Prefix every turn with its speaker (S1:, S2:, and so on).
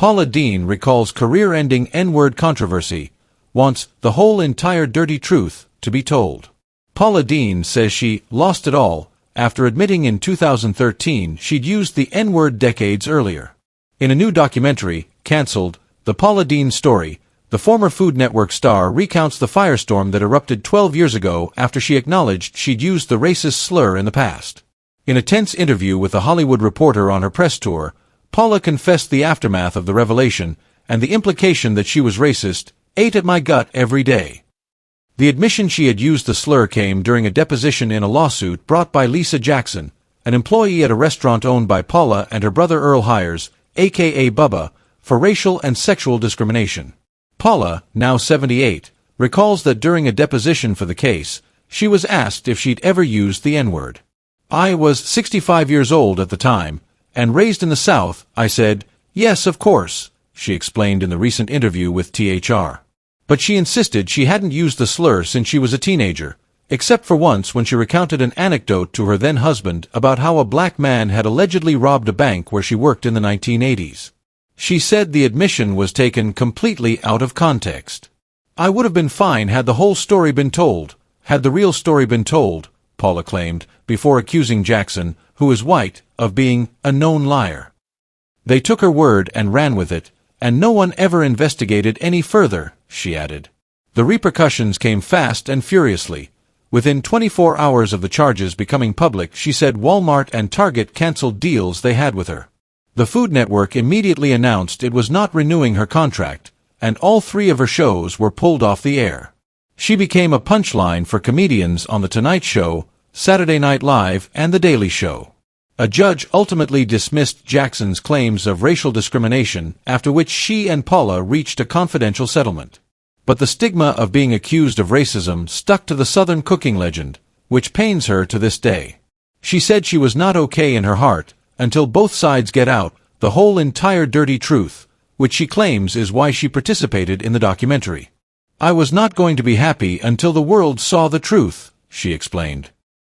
S1: Paula Deen recalls career-ending N-word controversy, wants the whole entire dirty truth to be told. Paula Deen says she lost it all after admitting in 2013 she'd used the N-word decades earlier. In a new documentary, cancelled, The Paula Deen Story, the former Food Network star recounts the firestorm that erupted 12 years ago after she acknowledged she'd used the racist slur in the past. In a tense interview with The Hollywood Reporter on her press tour, Paula confessed the aftermath of the revelation and the implication that she was racist ate at my gut every day. The admission she had used the slur came during a deposition in a lawsuit brought by Lisa Jackson, an employee at a restaurant owned by Paula and her brother Earl Hires, aka Bubba, for racial and sexual discrimination. Paula, now 78, recalls that during a deposition for the case, she was asked if she'd ever used the N-word. I was 65 years old at the time, and raised in the South. I said, yes, of course, she explained in the recent interview with THR. But she insisted she hadn't used the slur since she was a teenager, except for once when she recounted an anecdote to her then-husband about how a black man had allegedly robbed a bank where she worked in the 1980s. She said the admission was taken completely out of context. I would have been fine had the whole story been told, had the real story been told, Paula claimed, before accusing Jackson, who is white, of being a known liar. They took her word and ran with it, and no one ever investigated any further, she added. The repercussions came fast and furiously. Within 24 hours of the charges becoming public, she said Walmart and Target canceled deals they had with her. The Food Network immediately announced it was not renewing her contract, and all 3 of her shows were pulled off the air. She became a punchline for comedians on The Tonight Show, Saturday Night Live, and The Daily Show. A judge ultimately dismissed Jackson's claims of racial discrimination, after which she and Paula reached a confidential settlement. But the stigma of being accused of racism stuck to the Southern cooking legend, which pains her to this day. She said she was not okay in her heart until both sides get out the whole entire dirty truth, which she claims is why she participated in the documentary. I was not going to be happy until the world saw the truth, she explained.